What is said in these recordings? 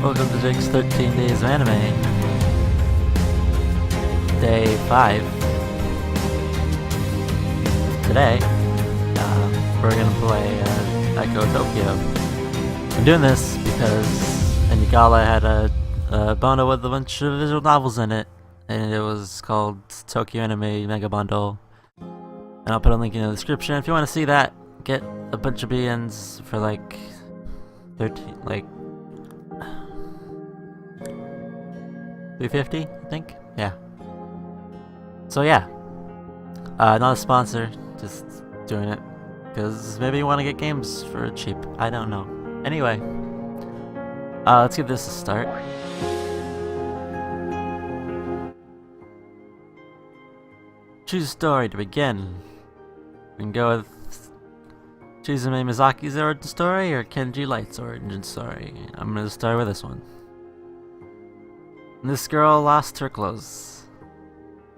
Welcome to Jake's 13 Days of Anime. Day 5. Today, we're gonna play Echo Tokyo. I'm doing this because Nigala had a bundle with a bunch of visual novels in it, and it was called Tokyo Anime Mega Bundle. And I'll put a link in the description if you want to see that. Get a bunch of BNs for like 350, I think? Yeah. So yeah. Not a sponsor, just doing it. Because maybe you want to get games for cheap. I don't know. Anyway. Let's give this a start. Choose a story to begin. We can go with Shizume Mizaki's origin story or Kenji Light's origin story. I'm gonna start with this one. This girl lost her clothes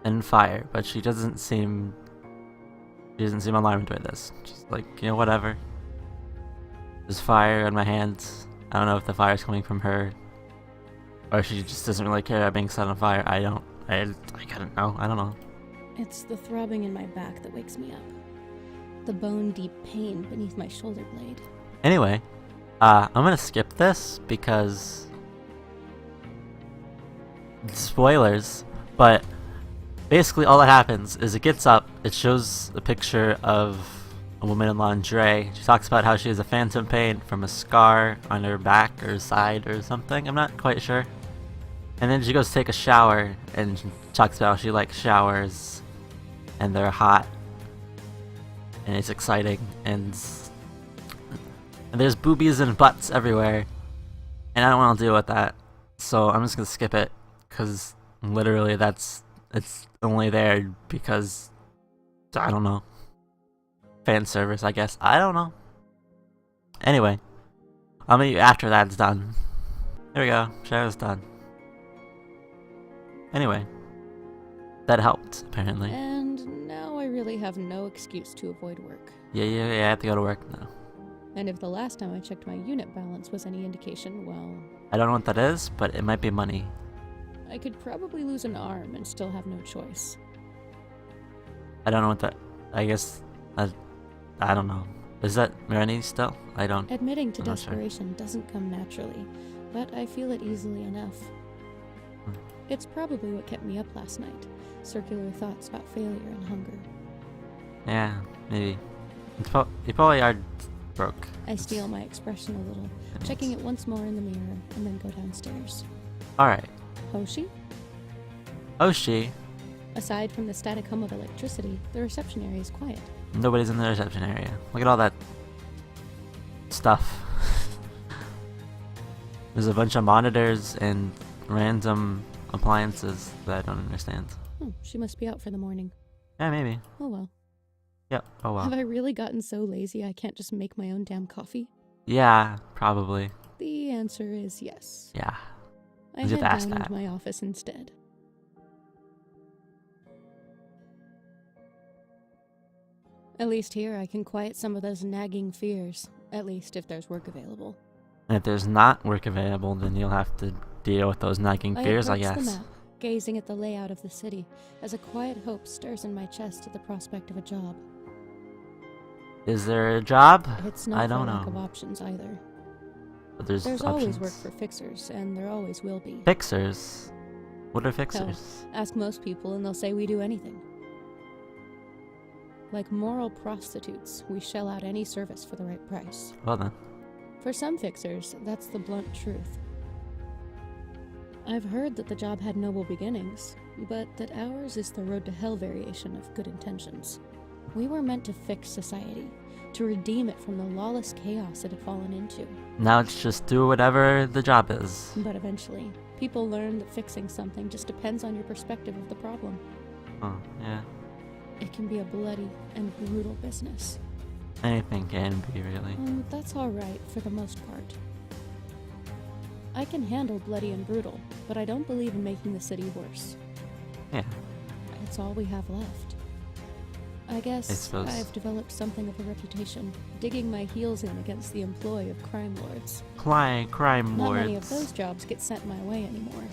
in fire, but she doesn't seem alarmed by this. She's like, whatever. There's fire on my hands. I don't know if the fire's coming from her, or she just doesn't really care about being set on fire. I don't know. I don't know. It's the throbbing in my back that wakes me up. The bone-deep pain beneath my shoulder blade. Anyway, I'm gonna skip this because spoilers, but basically all that happens is it gets up, it shows a picture of a woman in lingerie. She talks about how she has a phantom pain from a scar on her back or side or something. I'm not quite sure. And then she goes to take a shower and she talks about how she likes showers and they're hot and it's exciting and there's boobies and butts everywhere and I don't want to deal with that, so I'm just gonna skip it because literally it's only there because I don't know, fan service, I guess. I don't know. Anyway, I'll meet you after that's done. There we go, shower's done. Anyway, that helped apparently. And now I really have no excuse to avoid work. Yeah, I have to go to work now. And if the last time I checked my unit balance was any indication, well, I don't know what that is, but it might be money. I could probably lose an arm and still have no choice. I don't know what that, I guess, I don't know. Is that Marani still? I don't. Admitting to I'm not sure. desperation doesn't come naturally, but I feel it easily enough. It's probably what kept me up last night. Circular thoughts about failure and hunger. Yeah, maybe. You probably are broke. I steal my expression a little, checking it once more in the mirror, and then go downstairs. Alright. Hoshi? Oshi. Aside from the static hum of electricity, the reception area is quiet. Nobody's in the reception area. Look at all that stuff. There's a bunch of monitors and random appliances that I don't understand. Oh, she must be out for the morning. Yeah, maybe. Oh well. Yep. Oh well. Have I really gotten so lazy I can't just make my own damn coffee? Yeah, probably. The answer is yes. Yeah. I You head have to ask down that. into my office instead. At least here I can quiet some of those nagging fears. At least if there's work available. And if there's not work available, then you'll have to deal with those nagging fears, I approach guess. the map, gazing at the layout of the city, as a quiet hope stirs in my chest at the prospect of a job. Is there a job? It's not I for don't lack of know. options either. But there's always options. work for fixers, and there always will be. Fixers? What are fixers? Ask most people and they'll say we do anything. Like moral prostitutes, we shell out any service for the right price. Well then. For some fixers, that's the blunt truth. I've heard that the job had noble beginnings, but that ours is the road to hell variation of good intentions. We were meant to fix society, to redeem it from the lawless chaos it had fallen into. Now it's just do whatever the job is. But eventually, people learn that fixing something just depends on your perspective of the problem. Oh, yeah. It can be a bloody and brutal business. Anything can be, really. And that's alright for the most part. I can handle bloody and brutal, but I don't believe in making the city worse. Yeah. It's all we have left. I guess suppose. I've developed something of a reputation, digging my heels in against the employ of crime lords. Crime Not lords. many of those jobs get sent my way anymore.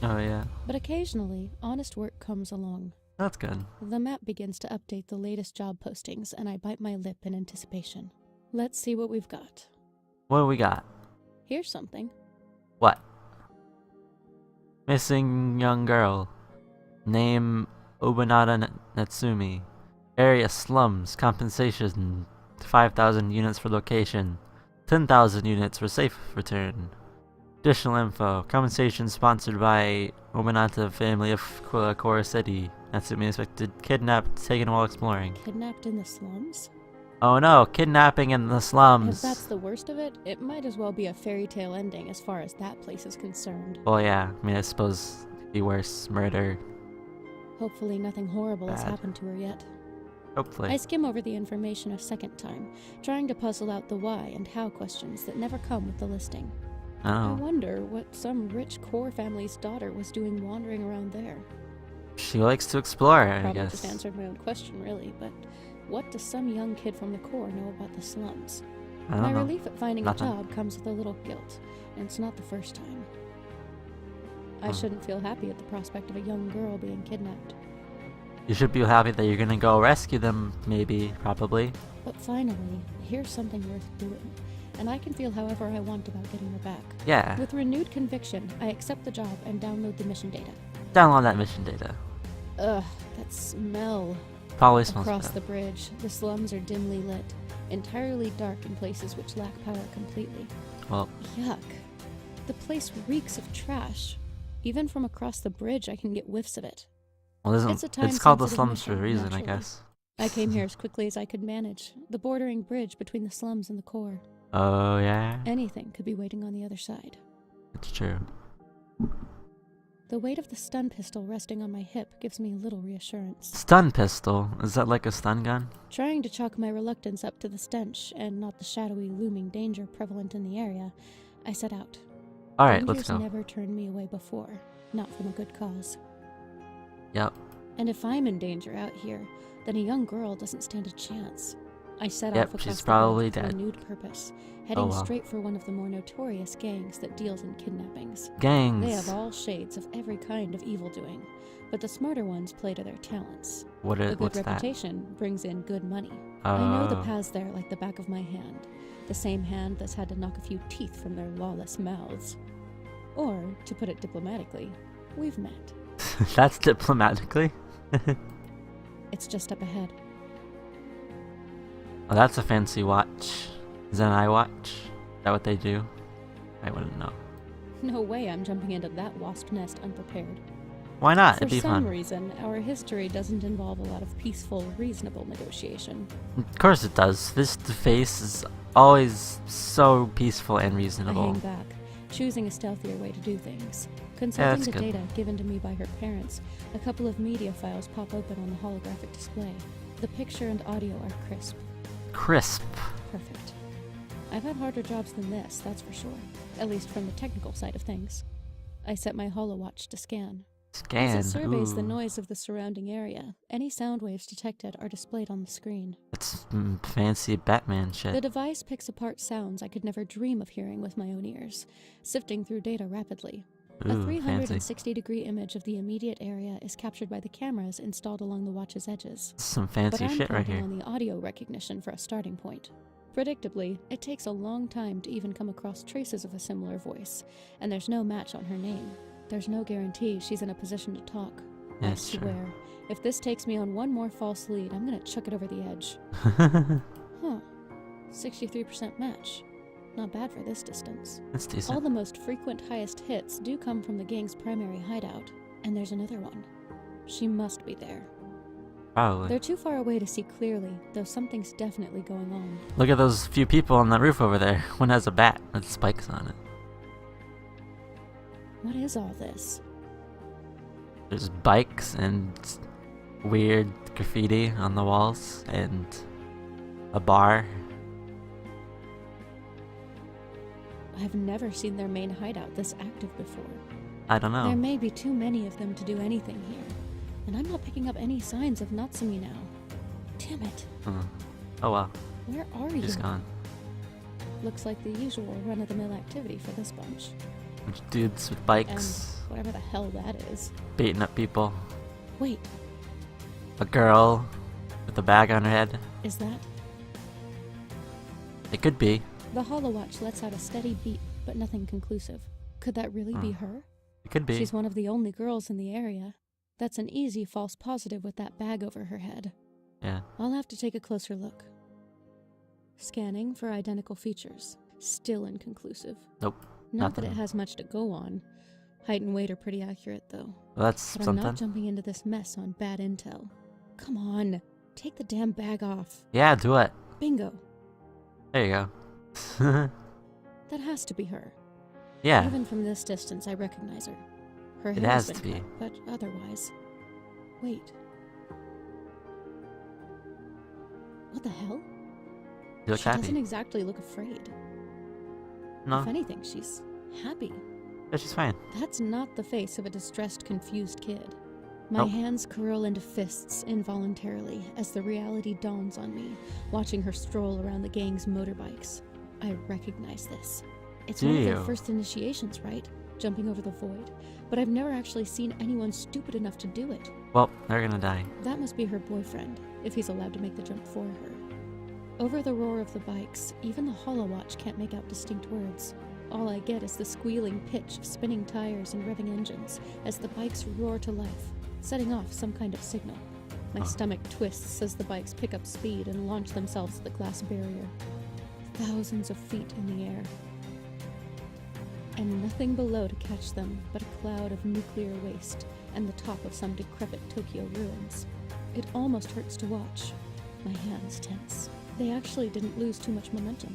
Oh yeah, But occasionally, honest work comes along. that's good. The map begins to update the latest job postings, and I bite my lip in anticipation. Let's see what we've got. What do we got? Here's something. What? Missing young girl. Name Obanada Natsumi. Area slums. Compensation 5,000 units for location. 10,000 units for safe return. Additional info. Compensation sponsored by Obanata family of Kora City. Natsumi expected kidnapped, taken while exploring. Kidnapped in the slums? Oh no, kidnapping in the slums. If that's the worst of it, it might as well be a fairy tale ending as far as that place is concerned. Well, yeah, I mean, I suppose it'd be worse. Murder. Hopefully nothing horrible has Bad. happened to her yet. Hopefully. I skim over the information a second time, trying to puzzle out the why and how questions that never come with the listing. I Oh. wonder what some rich core family's daughter was doing wandering around there. She likes to explore, I Probably guess. just answered my own question, really, but what does some young kid from the core know about the slums? I My don't know. relief at finding Nothing. a job comes with a little guilt, and it's not the first time. I Hmm. shouldn't feel happy at the prospect of a young girl being kidnapped. You should be happy that you're gonna go rescue them, maybe, probably. But finally, here's something worth doing, and I can feel however I want about getting her back. Yeah. With renewed conviction, I accept the job and download the mission data. Download that mission data. Ugh, that smell. Probably smells Across bad. the bridge, the slums are dimly lit, entirely dark in places which lack power completely. Well, Yuck. The place reeks of trash. Even from across the bridge, I can get whiffs of it. It's a it's called the time-sensitive slums for a mission, reason, I naturally. guess. I came here as quickly as I could manage, the bordering bridge between the slums and the core. Oh, yeah? Anything could be waiting on the other side. It's true. The weight of the stun pistol resting on my hip gives me little reassurance. Stun pistol. Is that like a stun gun? Trying to chalk my reluctance up to the stench and not the shadowy, looming danger prevalent in the area, I set out. Alright, let's Dangers go. never turned me away before, not from a good cause. Yep. And if I'm in danger out here, then a young girl doesn't stand a chance. I set Yep, off across she's the probably bridge with dead. renewed purpose, heading well. straight for one of the more notorious gangs that deals in kidnappings. Gangs. They have all shades of every kind of evildoing, but the smarter ones play to their talents. A good What's that? reputation brings in good money. I know the Oh. paths there like the back of my hand. The same hand that's had to knock a few teeth from their lawless mouths. Or, to put it diplomatically, we've met. That's diplomatically? It's just up ahead. Oh, that's a fancy watch. Is that an iWatch? Is that what they do? I wouldn't know. No way I'm jumping into that wasp nest unprepared. Why not? For It'd be some fun. reason, our history doesn't involve a lot of peaceful, reasonable negotiation. Of course it does. This face is always so peaceful and I reasonable. hang back, choosing a stealthier way to do things. Consulting that's the good. data given to me by her parents, a couple of media files pop open on the holographic display. The picture and audio are crisp. Crisp. Perfect. I've had harder jobs than this, that's for sure. At least from the technical side of things. I set my holowatch to scan. Scan. As it surveys the Ooh. noise of the surrounding area, any sound waves detected are displayed on the screen. That's fancy Batman The shit. device picks apart sounds I could never dream of hearing with my own ears, sifting through data rapidly. A Ooh, fancy. 360-degree image of the immediate area is captured by the cameras installed along the watch's edges. Some But fancy I'm shit right counting here. on the audio recognition for a starting point. Predictably, it takes a long time to even come across traces of a similar voice, and there's no match on her name. There's no guarantee she's in a position to talk. I Yes, sure. swear, if this takes me on one more false lead, I'm gonna chuck it over the edge. Huh. 63% match. Not bad for this distance. That's All decent. the most frequent highest hits do come from the gang's primary hideout. And there's another one. She must be there. Probably. They're too far away to see clearly, though something's definitely going on. Look at those few people on that roof over there. One has a bat with spikes on it. What is all this? There's bikes and weird graffiti on the walls and a bar. I've never seen their main hideout this active before. I don't know. There may be too many of them to do anything here. And I'm not picking up any signs of Natsumi now. Damn it. Oh well, Where are you? she's gone. Looks like the usual run-of-the-mill activity for this bunch. Bunch of dudes with And bikes, whatever the hell that is. beating up people. Wait, A girl with a bag on her head. is that? It could be. The holowatch lets out a steady beep, but nothing conclusive. Could that really be her? It could be. She's one of the only girls in the area. That's an easy false positive with that bag over her head. Yeah. I'll have to take a closer look. Scanning for identical features. Still inconclusive. Nope. Not that Nothing. it has much to go on. Height and weight are pretty accurate, though. Well, that's But I'm not something. jumping into this mess on bad intel. Come on, take the damn bag off. Yeah, do it. Bingo. There you go. That has to be her. Yeah. Even from this distance, I recognize her. Her It hair has been to be. cut, but otherwise. Wait. What the hell? You look She doesn't happy. exactly look afraid. No. If anything, she's happy. Yeah, she's fine. That's not the face of a distressed, confused kid. My Nope. hands curl into fists involuntarily as the reality dawns on me, watching her stroll around the gang's motorbikes. I recognize this. It's Do one of their you? first initiations, right? Jumping over the void. But I've never actually seen anyone stupid enough to do it. Well, they're gonna die. That must be her boyfriend, if he's allowed to make the jump for her. Over the roar of the bikes, even the holowatch can't make out distinct words. All I get is the squealing pitch of spinning tires and revving engines as the bikes roar to life, setting off some kind of signal. My stomach twists as the bikes pick up speed and launch themselves at the glass barrier. Thousands of feet in the air. And nothing below to catch them but a cloud of nuclear waste and the top of some decrepit Tokyo ruins. It almost hurts to watch. My hands tense. They actually didn't lose too much momentum.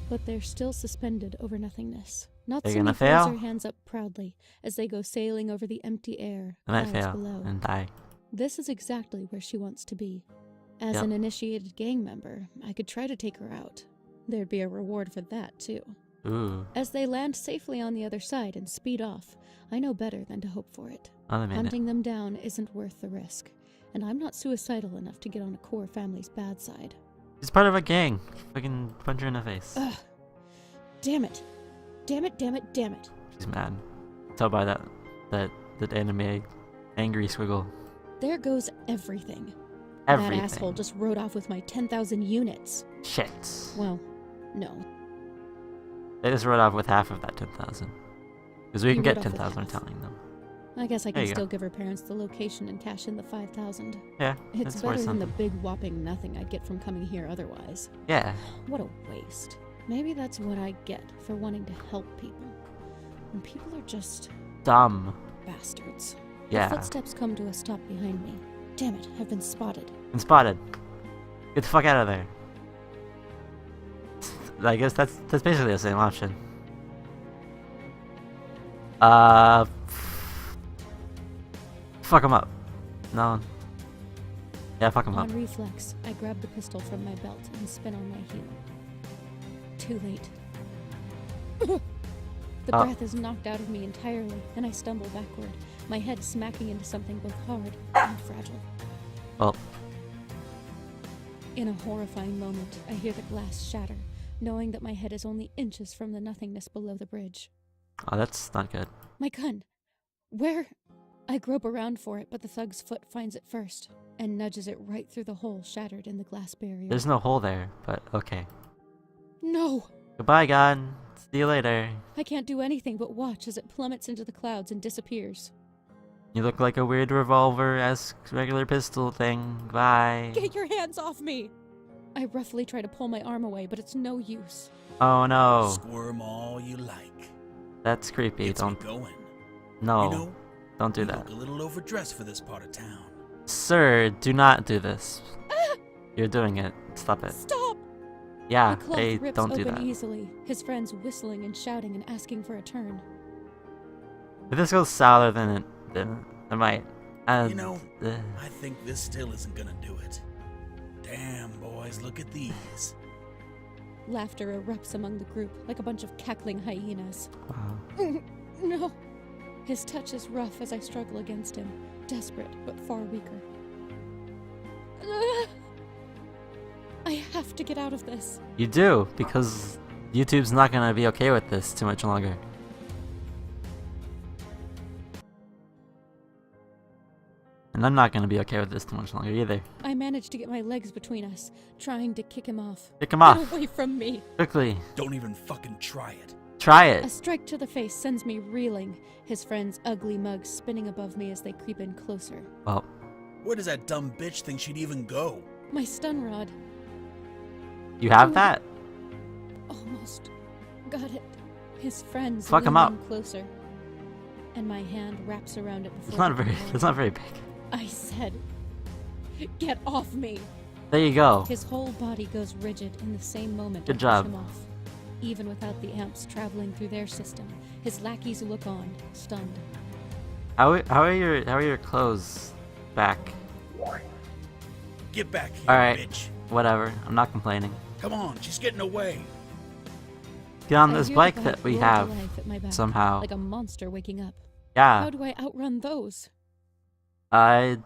But they're still suspended over nothingness. They're Natsumi gonna throws fail? her hands up proudly as they go sailing over the empty air, They might clouds fail below. and die. This is exactly where she wants to be. As Yep. an initiated gang member, I could try to take her out. There'd be a reward for that, too. Ooh. As they land safely on the other side and speed off, I know better than to hope for it. Another minute. Hunting them down isn't worth the risk, and I'm not suicidal enough to get on a core family's bad side. She's part of a gang. Fucking punch her in the face. Ugh. Damn it. Damn it, damn it, damn it. She's mad. Tell by that anime angry squiggle. There goes everything. Everything. That asshole just rode off with my 10,000 units. Shit. Well, no. They just wrote off with half of that 10,000. Because we He can wrote get off with 10,000 half. telling them. I guess I There can you go. still give her parents the location and cash in the 5,000. Yeah, It's it's better worth than the something. big whopping nothing I'd get from coming here otherwise. Yeah. What a waste. Maybe that's what I get for wanting to help people. When people are just Dumb. bastards. Yeah. The footsteps come to a stop behind me. Damn it, I've been spotted. And spotted. Get the fuck out of there. I guess that's basically the same option. Fuck him up. No. Yeah, fuck him up. On reflex, I grab the pistol from my belt and spin on my heel. Too late. The Oh. breath is knocked out of me entirely, and I stumble backward, my head smacking into something both hard and fragile. Well, In a horrifying moment, I hear the glass shatter, knowing that my head is only inches from the nothingness below the bridge. oh, that's not good. My gun! Where? I grope around for it, but the thug's foot finds it first, and nudges it right through the hole shattered in the glass barrier. There's no hole there, but okay. No! Goodbye, gun. See you later. I can't do anything but watch as it plummets into the clouds and disappears. You look like a weird revolver-esque regular pistol thing. Bye. Get your hands off me! I roughly try to pull my arm away, but it's no use. Oh no. Squirm all you like. That's creepy. It's Don't. me going. No. You know, Don't do you that. look a little overdressed for this part of town. Sir, do not do this. You're doing it. Stop it. Stop! Yeah, The cloth they rips don't do open that. easily, his friends whistling and shouting and asking for a turn. If this goes sourer than it might. You know, I think this still isn't gonna do it. Damn, boys, look at these. Laughter erupts among the group like a bunch of cackling hyenas. wow. No! His touch is rough as I struggle against him, desperate but far weaker. have to get out of this. You do, because YouTube's not gonna be okay with this too much longer. And I'm not gonna be okay with this too much longer either. I managed to get my legs between us, trying to kick him off. Kick him off. Get away from me. Quickly. Don't even fucking try it. Try A it. strike to the face sends me reeling, his friend's ugly mug spinning above me as they creep in closer. Well, Where does that dumb bitch think she'd even go? My stun rod. you have that? Almost got it. His friends Fuck him lean up. in closer, and my hand wraps around it before It's not they very. can It's not very big. I said, "Get off me!" There you go. His whole body goes rigid in the same moment. Good I push job. him off. Even without the amps traveling through their system, his lackeys look on, stunned. How are your clothes back? Get back here, All right. bitch. Whatever. I'm not complaining. Come on, she's getting away. Get on I this hear the bike that we roar to have life at my back, somehow. like a monster waking up. Yeah. How do I outrun those? I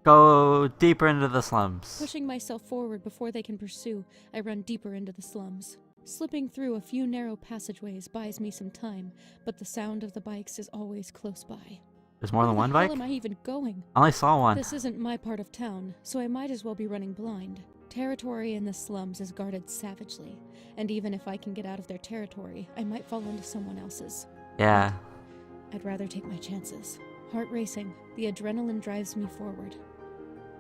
go deeper into the slums. Pushing myself forward before they can pursue, I run deeper into the slums. Slipping through a few narrow passageways buys me some time, but the sound of the bikes is always close by. There's more than Where one the hell bike? am I even going? I only saw one. This isn't my part of town, so I might as well be running blind. Territory in the slums is guarded savagely, and even if I can get out of their territory, I might fall into someone else's. Yeah. I'd rather take my chances. Heart racing, the adrenaline drives me forward,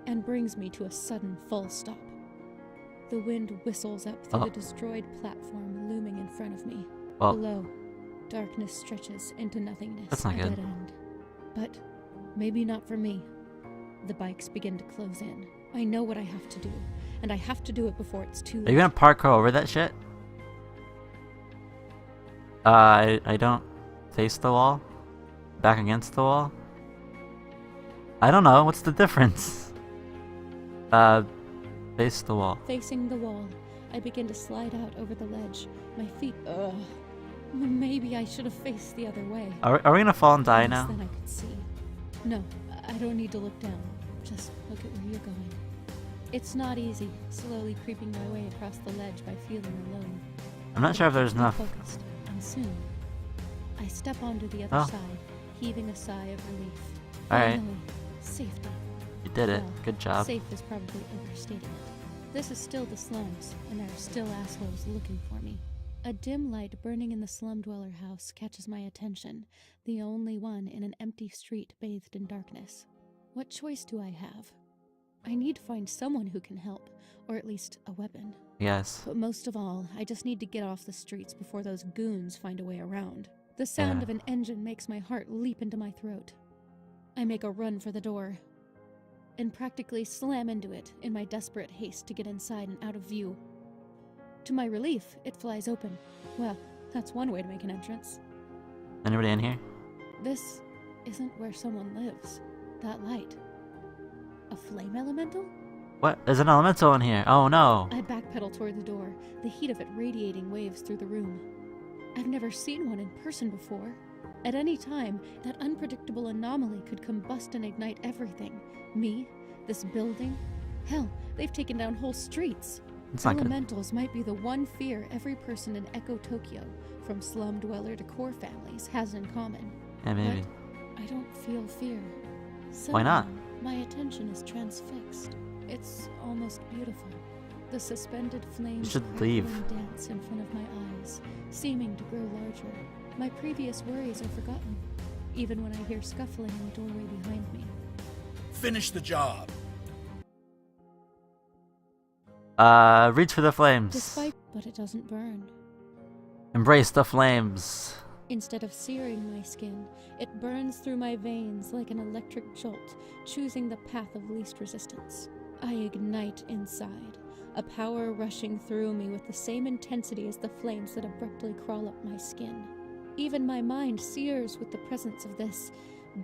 and brings me to a sudden full stop. The wind whistles up through Oh. the destroyed platform looming in front of me. Well, Below, darkness stretches into nothingness. That's not a good. dead end. But maybe not for me. The bikes begin to close in. I know what I have to do, and I have to do it before it's too late. are you gonna parkour over that shit? I don't face the wall. Back against the wall. I don't know. What's the difference? Face the wall. Facing the wall, I begin to slide out over the ledge. My feet. Maybe I should have faced the other way. Are we gonna fall and die Yes, now? Then I could see. No, I don't need to look down. Just look at where you're going. It's not easy, slowly creeping my way across the ledge by feeling alone. I'm not sure if there's I'm enough. focused, and soon, I step onto the other Oh. side, heaving a sigh of relief. Alright. Finally, safety. You did it. Well, Good job. Safe is probably overstating it. This is still the slums, and there are still assholes looking for me. A dim light burning in the slum dweller house catches my attention, the only one in an empty street bathed in darkness. What choice do I have? I need to find someone who can help, or at least a weapon. Yes. But most of all, I just need to get off the streets before those goons find a way around. The sound Yeah. of an engine makes my heart leap into my throat. I make a run for the door, and practically slam into it in my desperate haste to get inside and out of view. To my relief, it flies open. Well, that's one way to make an entrance. Anybody in here? This isn't where someone lives. That light. A flame elemental? What? There's an elemental in here. Oh no. I backpedal toward the door, the heat of it radiating waves through the room. I've never seen one in person before. At any time, that unpredictable anomaly could combust and ignite everything. Me, this building. Hell, they've taken down whole streets. It's not good. Elementals might be the one fear every person in Echo Tokyo, from slum dweller to core families, has in common. Yeah, maybe. But I don't feel fear. Why not? Somehow, my attention is transfixed. It's almost beautiful. The suspended flames should crackle leave. and dance in front of my eyes, seeming to grow larger. My previous worries are forgotten, even when I hear scuffling in the doorway behind me. Finish the job. Reach for the flames. But it doesn't burn. Embrace the flames. Instead of searing my skin, it burns through my veins like an electric jolt, choosing the path of least resistance. I ignite inside, a power rushing through me with the same intensity as the flames that abruptly crawl up my skin. Even my mind sears with the presence of this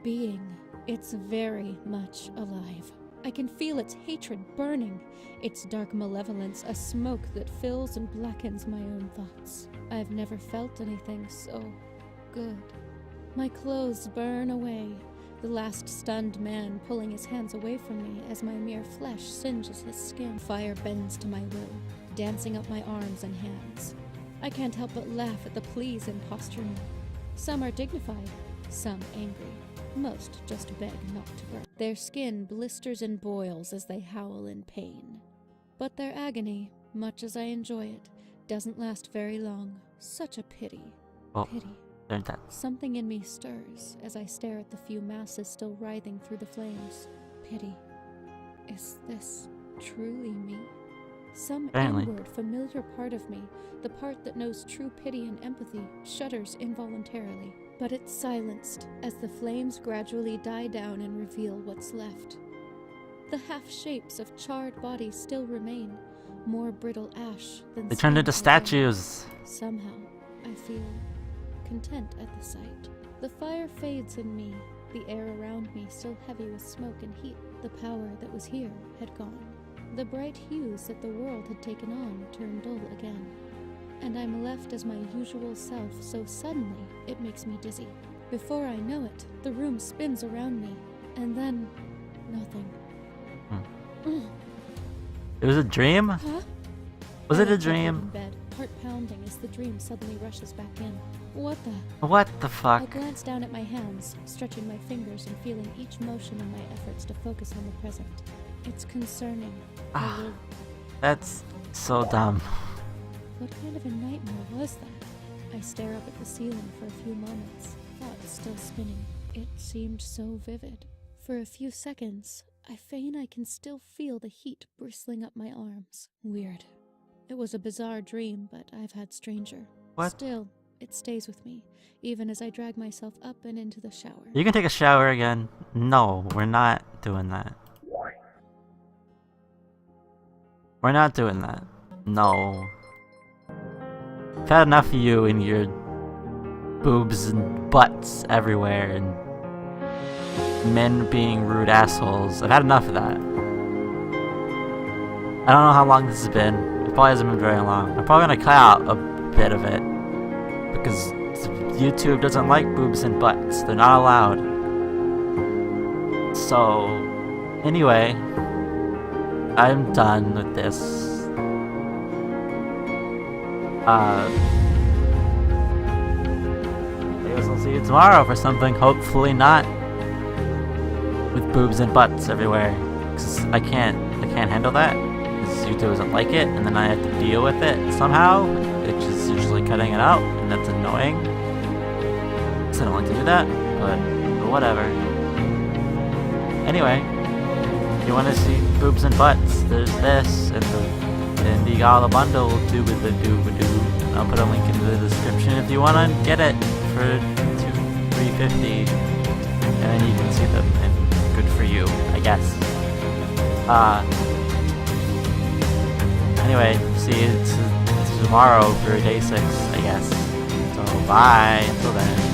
being. It's very much alive. I can feel its hatred burning, its dark malevolence a smoke that fills and blackens my own thoughts. I've never felt anything so good. My clothes burn away, The last stunned man pulling his hands away from me as my mere flesh singes his skin. Fire bends to my will, dancing up my arms and hands. I can't help but laugh at the pleas imposture me. Some are dignified, some angry. Most just beg not to burn. Their skin blisters and boils as they howl in pain. But their agony, much as I enjoy it, doesn't last very long. Such a pity. Well, Pity. they're intense. Something in me stirs as I stare at the few masses still writhing through the flames. Pity. Is this truly me? Some Apparently. inward, familiar part of me, the part that knows true pity and empathy, shudders involuntarily. But it's silenced as the flames gradually die down and reveal what's left. The half-shapes of charred bodies still remain, more brittle ash than They turned into stone or bone. statues. Somehow, I feel content at the sight. The fire fades in me, the air around me still heavy with smoke and heat. The power that was here had gone. The bright hues that the world had taken on turned dull again. And I'm left as my usual self, so suddenly it makes me dizzy. Before I know it, the room spins around me, and then nothing. It was a dream? Huh? Was I it a wake up dream? in bed, heart pounding as the dream suddenly rushes back in. What the? What the I fuck? glance down at my hands, stretching my fingers and feeling each motion in my efforts to focus on the present. It's concerning. Ah. I will- That's so dumb. What kind of a nightmare was that? I stare up at the ceiling for a few moments, thoughts still spinning. It seemed so vivid. For a few seconds, I feign I can still feel the heat bristling up my arms. Weird. It was a bizarre dream, but I've had stranger. What? Still, it stays with me, even as I drag myself up and into the shower. You can take a shower again. No, we're not doing that. We're not doing that. No. I've had enough of you and your boobs and butts everywhere and men being rude assholes. I've had enough of that. I don't know how long this has been. It probably hasn't been very long. I'm probably gonna cut out a bit of it because YouTube doesn't like boobs and butts. They're not allowed. So, anyway, I'm done with this. I guess I'll see you tomorrow for something hopefully not with boobs and butts everywhere. 'Cause I can't handle that. Because YouTube doesn't like it, and then I have to deal with it somehow, which is usually cutting it out, and that's annoying. So I don't like to do that, but whatever. Anyway, if you want to see boobs and butts, there's this, and the Gala bundle, doo-ba-doo-ba-doo. I'll put a link in the description if you want to get it for $3.50, and then you can see them, and good for you, I guess. Anyway, see you tomorrow for day 6, I guess. So bye, until then.